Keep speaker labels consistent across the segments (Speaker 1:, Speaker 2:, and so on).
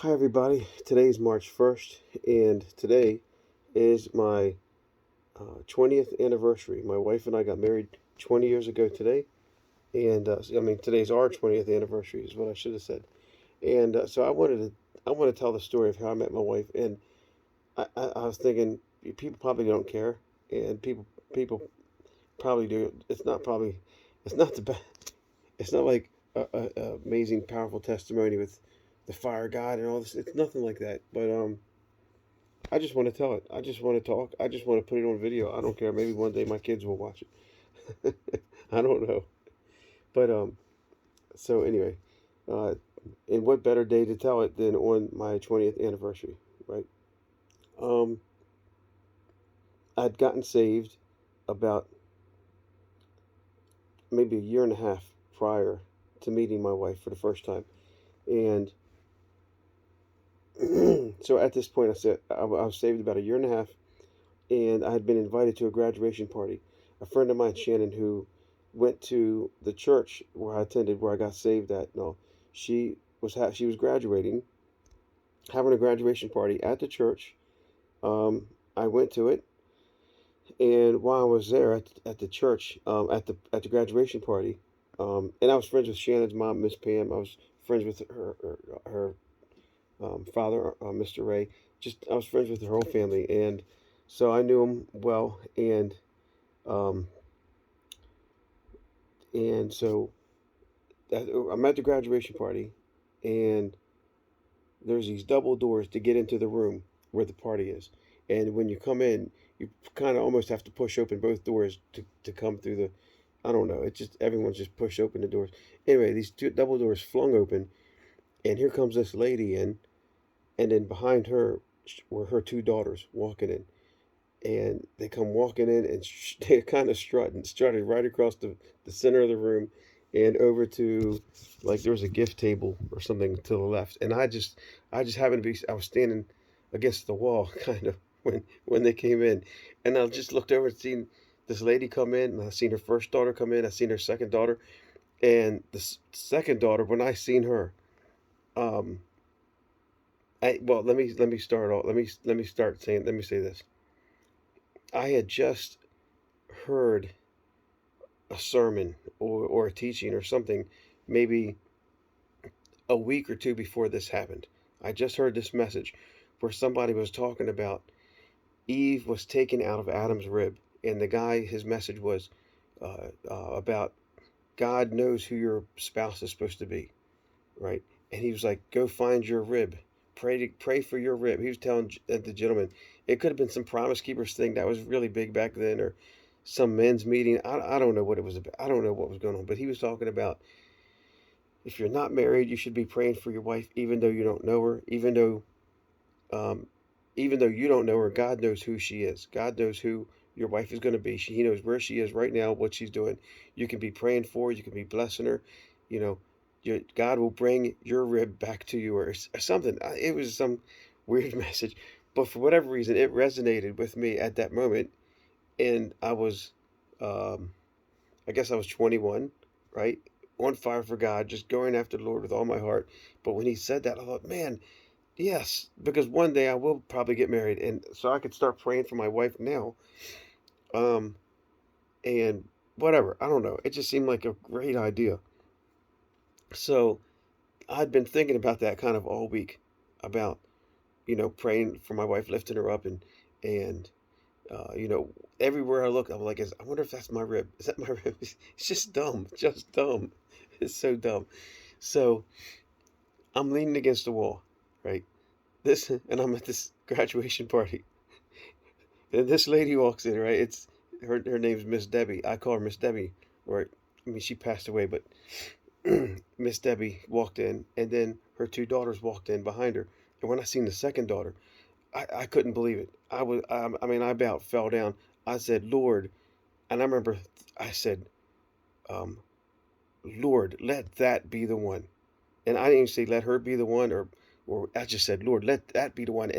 Speaker 1: Hi, everybody. Today is March 1st, and today is my 20th anniversary. My wife and I got married 20 years ago today, and today's our 20th anniversary, is what I should have said. And so I want to tell the story of how I met my wife, and I was thinking people probably don't care, and people probably do. It's not the best. It's not like a amazing, powerful testimony with the fire of God and all this. It's nothing like that. But I just want to tell it. I just want to talk. I just want to put it on video. I don't care. Maybe one day my kids will watch it. I don't know. But so anyway, uh, and what better day to tell it than on my 20th anniversary, right? Um, I'd gotten saved about maybe a year and a half prior to meeting my wife for the first time, and so at this point, I was saved about a year and a half, and I had been invited to a graduation party. A friend of mine, Shannon, who went to the church where I attended, where I got saved at. No, she was graduating, having a graduation party at the church. I went to it, and while I was there at the church, at the graduation party, and I was friends with Shannon's mom, Miss Pam. I was friends with her father, Mr. Ray. Just I was friends with her whole family, and so I knew him well, um, and so I'm at the graduation party, and there's these double doors to get into the room where the party is, and when you come in, you kind of almost have to push open both doors to come through the. I don't know. It's just everyone's just pushed open the doors. Anyway, these two double doors flung open, and here comes this lady in, and then behind her were her two daughters walking in, and they come walking in and they're kind of strutted right across the center of the room and over to like there was a gift table or something to the left, and I just happened to be I was standing against the wall kind of when they came in, and I just looked over and seen this lady come in, and I seen her first daughter come in, I seen her second daughter, and the second daughter, when I seen her, um well, let me start off, let me say this. I had just heard a sermon or a teaching or something, maybe a week or two before this happened. I just heard this message where somebody was talking about Eve was taken out of Adam's rib, and the guy, his message was about God knows who your spouse is supposed to be, right? And he was like, "Go find your rib, pray for your rib." He was telling the gentleman, it could have been some Promise Keepers thing that was really big back then, or some men's meeting. I don't know what it was about. I don't know what was going on, but he was talking about if you're not married, you should be praying for your wife, even though you don't know her, um, even though you don't know her. God knows who she is. God knows who your wife is going to be. He knows where she is right now, what she's doing. You can be praying for her. You can be blessing her. You know, God will bring your rib back to you, or something. It was some weird message, but for whatever reason, it resonated with me at that moment, and um, I guess I was 21, right? On fire for God, just going after the Lord with all my heart. But when he said that, I thought, man, yes, because one day I will probably get married, and so I could start praying for my wife now. Um, and whatever, I don't know. It just seemed like a great idea. So I'd been thinking about that kind of all week, about praying for my wife, lifting her up, and uh, you know, everywhere I look, I'm like, I wonder if that's my rib. Is that my rib? It's just dumb. It's so dumb. So I'm leaning against the wall, right? And I'm at this graduation party, and this lady walks in, right? It's her name's Miss Debbie. I call her Miss Debbie, or I mean, she passed away, but Miss Debbie walked in, and then her two daughters walked in behind her. And when I seen the second daughter, I couldn't believe it. I mean, I about fell down. I said, Lord, and I remember I said, um, Lord, let that be the one. And I didn't even say let her be the one, or I just said, Lord, let that be the one.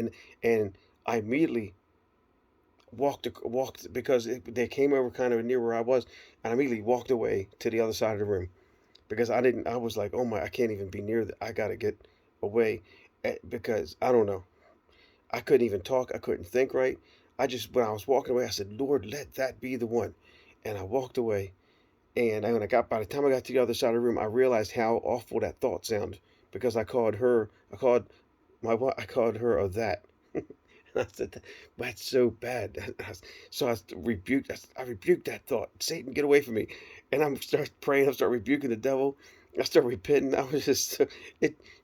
Speaker 1: And I immediately walked because they came over kind of near where I was, and I immediately walked away to the other side of the room because I didn't. I was like, oh my, I can't even be near that. I gotta get away. because I don't know. I couldn't even talk. I couldn't think right. When I was walking away, I said, Lord, let that be the one. And I walked away. And by the time I got to the other side of the room, I realized how awful that thought sounded because I called her of that. And I said, that's so bad. So I rebuked that thought. Satan, get away from me. And I'm start praying. I start rebuking the devil. I start repenting. I was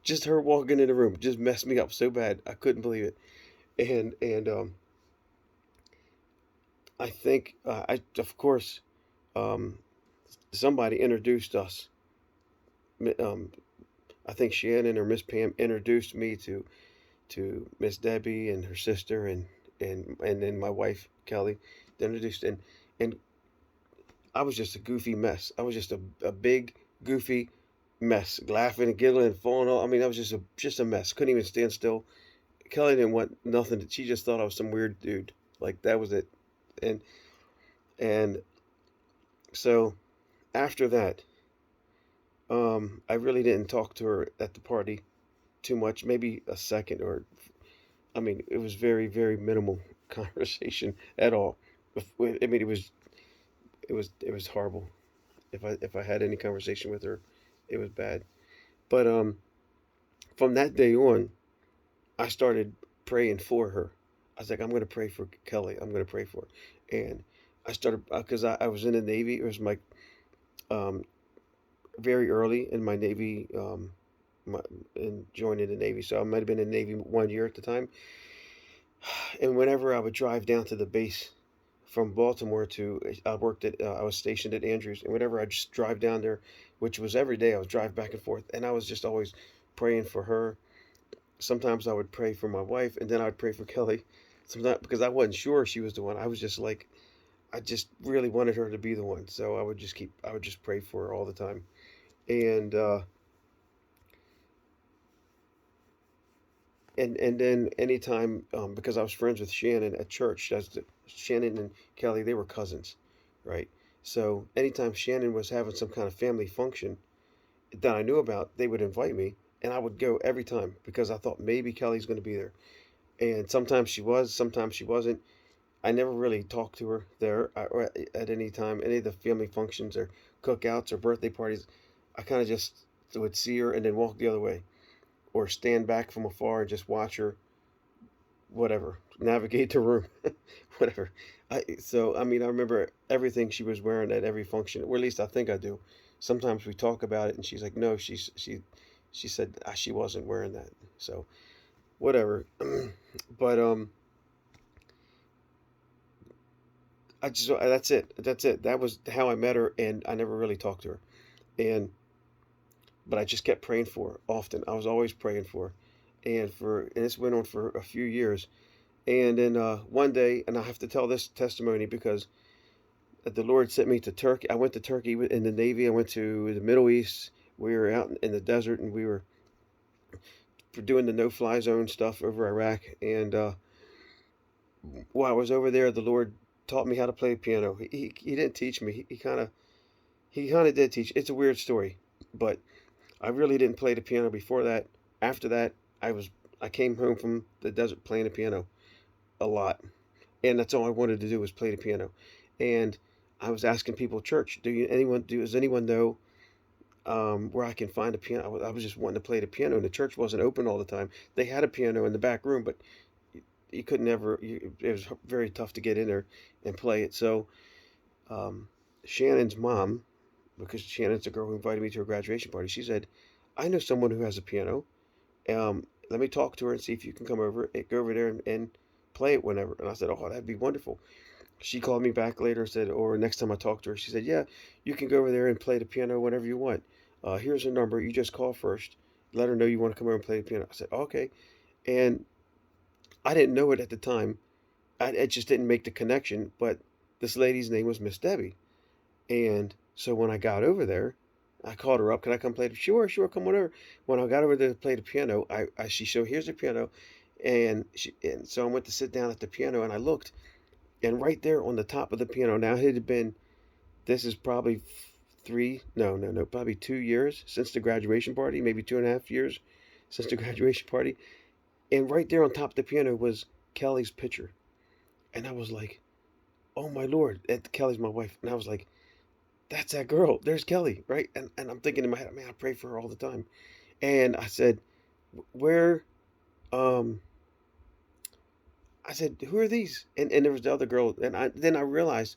Speaker 1: just her walking in the room just messed me up so bad. I couldn't believe it. And I think, of course, um, somebody introduced us. Um, I think Shannon or Miss Pam introduced me to Miss Debbie and her sister and then my wife Kelly. They introduced and I was just a goofy mess. I was just a big goofy mess, laughing and giggling and falling off. I mean, I was just a mess. Couldn't even stand still. Kelly didn't want nothing. She just thought I was some weird dude. Like that was it. And and so after that, I really didn't talk to her at the party too much. Maybe a second or I mean, it was very, very minimal conversation at all. I mean, it was horrible. If I had any conversation with her, it was bad. But from that day on, I started praying for her. I was like, I'm going to pray for Kelly. I'm going to pray for her. And I started because I was in the Navy. It was my um, very early in my Navy, in joining the Navy. So I might have been in the Navy 1 year at the time. And whenever I would drive down to the base from Baltimore I was stationed at Andrews, and whenever I just drive down there, which was every day, I would drive back and forth, and I was just always praying for her. Sometimes I would pray for my wife, and then I'd pray for Kelly. Sometimes because I wasn't sure she was the one. I was just like, I just really wanted her to be the one. So I would just pray for her all the time. And then anytime because I was friends with Shannon at church, Shannon and Kelly, they were cousins, right? So anytime Shannon was having some kind of family function that I knew about, they would invite me, and I would go every time because I thought maybe Kelly's going to be there. And sometimes she was, sometimes she wasn't. I never really talked to her there or at any time, any of the family functions or cookouts or birthday parties. I kind of just would see her and then walk the other way or stand back from afar and just watch her, whatever, navigate the room, whatever. I mean, I remember everything she was wearing at every function, or at least I think I do. Sometimes we talk about it, and she's like, "No, she said she wasn't wearing that." So whatever. But I just that's it. That's it. That was how I met her, and I never really talked to her. And but I just kept praying for her often. I was always praying for her, and this went on for a few years. And then one day, and I have to tell this testimony because the Lord sent me to Turkey. I went to Turkey in the Navy. I went to the Middle East. We were out in the desert, and we were doing the no-fly zone stuff over Iraq. And while I was over there, the Lord taught me how to play piano. He didn't teach me. He kind of did teach. It's a weird story, but I really didn't play the piano before that. After that, I came home from the desert playing the piano a lot, and that's all I wanted to do was play the piano. And I was asking people at church, does anyone know where I can find a piano? I was just wanting to play the piano, and the church wasn't open all the time. They had a piano in the back room, but you couldn't ever. It was very tough to get in there and play it. So um, Shannon's mom, because Shannon's the girl who invited me to her graduation party, she said, "I know someone who has a piano. Let me talk to her and see if you can go over there and play it whenever." And I said, "Oh, that'd be wonderful." She called me back later and said, or next time I talked to her, she said, "Yeah, you can go over there and play the piano whenever you want. Here's her number. You just call first. Let her know you want to come over and play the piano." I said, "Okay." And I didn't know it at the time. I just didn't make the connection. But this lady's name was Miss Debbie. And so when I got over there, I called her up. "Can I come play?" Sure, sure, come on over. When I got over there to play the piano, she showed, "Here's the piano," and so I went to sit down at the piano, and I looked, and right there on the top of the piano. Now it had been, this is probably three, no, no, no, probably 2 years since the graduation party, maybe 2.5 years sister graduation party, and right there on top of the piano was Kelly's picture, and I was like, "Oh my Lord!" And Kelly's my wife, and I was like, "That's that girl. There's Kelly, right?" And I'm thinking in my head, man, I pray for her all the time. And I said, "Where?" Um, I said, "Who are these?" And there was the other girl, and then I realized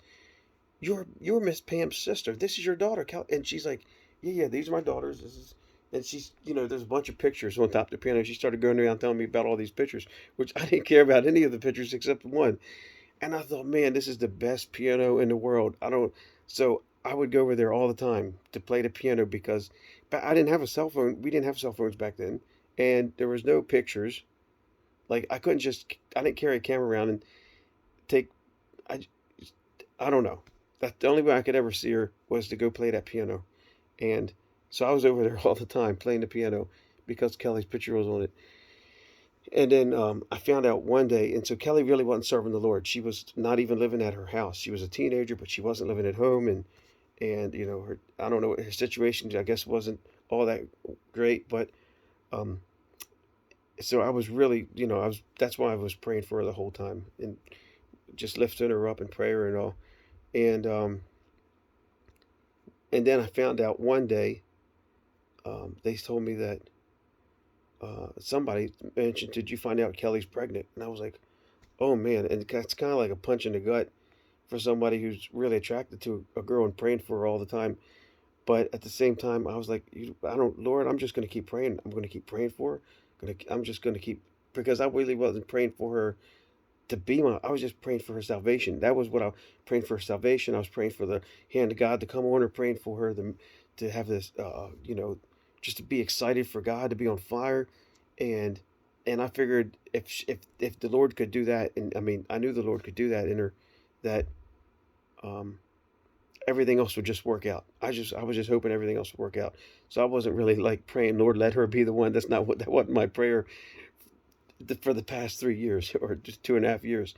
Speaker 1: you're Miss Pam's sister. This is your daughter, Cal. And she's like, yeah, these are my daughters. This is, and she's, there's a bunch of pictures on top of the piano. She started going around telling me about all these pictures, which I didn't care about any of the pictures except one. And I thought, man, this is the best piano in the world. So I would go over there all the time to play the piano but I didn't have a cell phone. We didn't have cell phones back then, and there was no pictures. Like I didn't carry a camera around and take. I, I don't know. That the only way I could ever see her was to go play that piano, and so I was over there all the time playing the piano because Kelly's picture was on it. And then I found out one day, and so Kelly really wasn't serving the Lord. She was not even living at her house. She was a teenager, but she wasn't living at home, and her, I don't know, her situation I guess wasn't all that great, but um, so I was really, I was that's why I was praying for her the whole time and just lifting her up in prayer and all. And and then I found out one day, they told me that somebody mentioned, "Did you find out Kelly's pregnant?" And I was like, "Oh man!" And that's kind of like a punch in the gut for somebody who's really attracted to a girl and praying for her all the time. But at the same time, I was like, I don't, Lord, I'm just going to keep praying. I'm going to keep praying for her. I'm just going to keep, because I really wasn't praying for her to be my, I was just praying for her salvation. That was what I praying for her salvation. I was praying for the hand of God to come on her, praying for her to have this, just to be excited for God, to be on fire. And, and I figured if the Lord could do that, and I mean, I knew the Lord could do that in her, that, um, everything else would just work out. I was just hoping everything else would work out. So I wasn't really like praying, Lord, let her be the one. That wasn't my prayer for the past 3 years or just 2.5 years.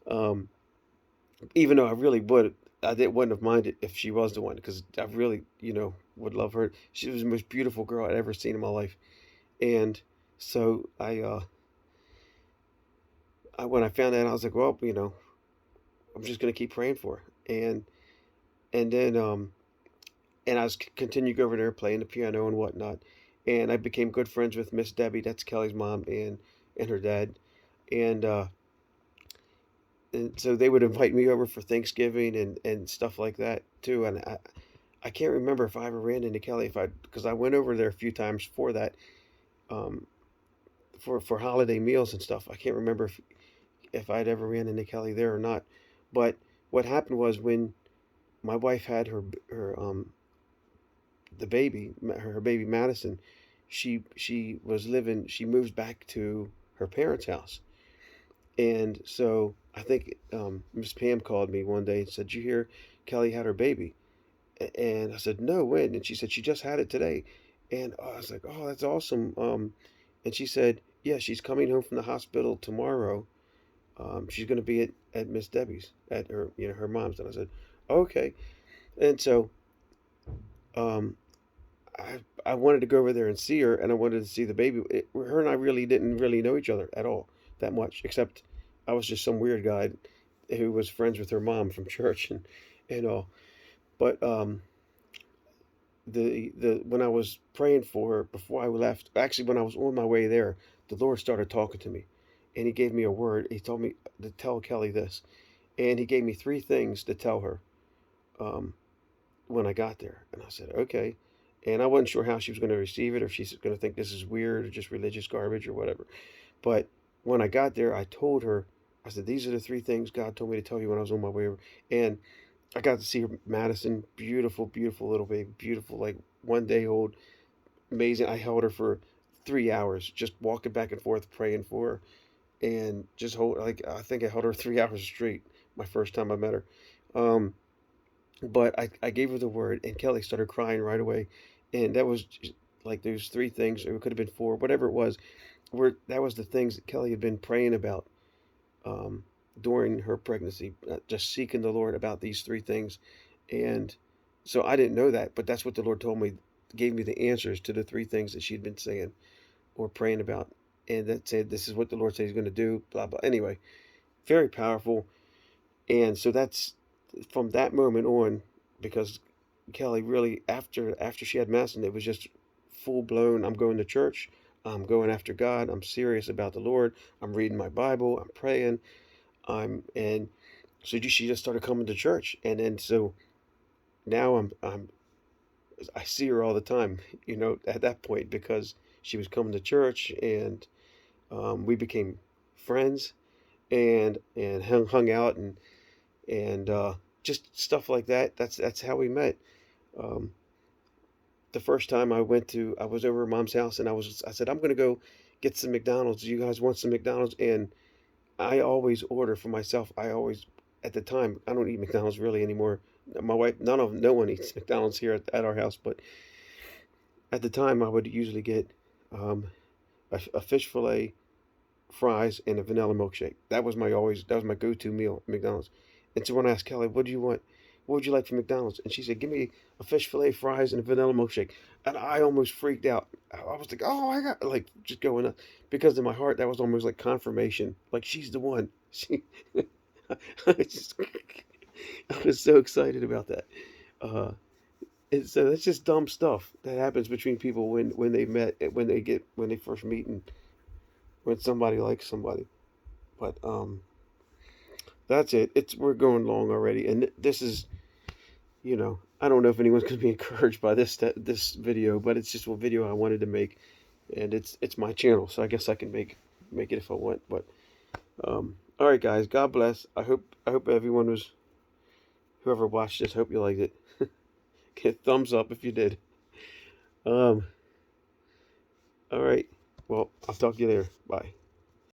Speaker 1: Um, Even though I really wouldn't have minded if she was the one because I really, would love her. She was the most beautiful girl I'd ever seen in my life. And so when I found that, I was like, well, I'm just gonna keep praying for her. And then and I was continuing over there playing the piano and whatnot. And I became good friends with Miss Debbie, that's Kelly's mom, and her dad. And and so they would invite me over for Thanksgiving and stuff like that too. And I can't remember if I ever ran into Kelly because I went over there a few times for that, um, for holiday meals and stuff. I can't remember if I'd ever ran into Kelly there or not. But what happened was when my wife had the baby, her baby Madison, she moved back to her parents' house. And so I think Miss Pam called me one day and said, "Did you hear Kelly had her baby?" And I said, "No, when?" And she said, "She just had it today." And I was like, "Oh, that's awesome." And she said, "Yeah, she's coming home from the hospital tomorrow. She's going to be at Miss Debbie's at her, her mom's." And I said, "Okay." And so um, I wanted to go over there and see her, and I wanted to see the baby. Her and I really didn't really know each other at all that much, except I was just some weird guy who was friends with her mom from church and all. But the when I was praying for her before I left, actually when I was on my way there, the Lord started talking to me, and He gave me a word. He told me to tell Kelly this, and He gave me three things to tell her. Um, when I got there. And I said, okay. And I wasn't sure how she was going to receive it, or if she's going to think this is weird or just religious garbage or whatever. But when I got there, I told her, I said, these are the three things God told me to tell you when I was on my way over. And I got to see her, Madison, beautiful, beautiful little baby, beautiful, like 1 day old, amazing. I held her for 3 hours, just walking back and forth, praying for her. And just I think I held her 3 hours straight my first time I met her. Um, but I gave her the word, and Kelly started crying right away. And that was like those three things, or it could have been four, whatever it was, that was the things that Kelly had been praying about um, during her pregnancy, just seeking the Lord about these three things. And so I didn't know that, but that's what the Lord told me, gave me the answers to the three things that she'd been saying. or praying about, and that said, this is what the Lord said He's going to do. Blah blah. Anyway, very powerful. And so that's from that moment on, because Kelly really, after she had Mass, and it was just full blown. I'm going to church. I'm going after God. I'm serious about the Lord. I'm reading my Bible. I'm praying. And so she just started coming to church, and then so now I see her all the time. At that point, because she was coming to church, and we became friends, and hung out, and just stuff like that. That's how we met. Um, the first time I was over at Mom's house, and I said, I'm gonna go get some McDonald's. Do you guys want some McDonald's? And I always order for myself. At the time, I don't eat McDonald's really anymore. My wife, no one eats McDonald's here at our house, but at the time, I would usually get um, a fish fillet, fries, and a vanilla milkshake. That was my go-to meal at McDonald's. And so when I asked Kelly, "What do you want? What would you like from McDonald's?" And she said, "Give me a fish fillet, fries, and a vanilla milkshake." And I almost freaked out. I was like, "Oh, I got," like, just going up, because in my heart that was almost like confirmation. Like, she's the one. She, I just, I was so excited about that. Uh, and so that's just dumb stuff that happens between people when they met, when they first meet, and when somebody likes somebody. But that's it. We're going long already, and this is, I don't know if anyone's going to be encouraged by this video, but it's just a video I wanted to make, and it's my channel, so I guess I can make it if I want. But all right, guys, God bless. I hope everyone was, whoever watched this, hope you liked it. Get a thumbs up if you did. Um, all right. Well, I'll talk to you later. Bye.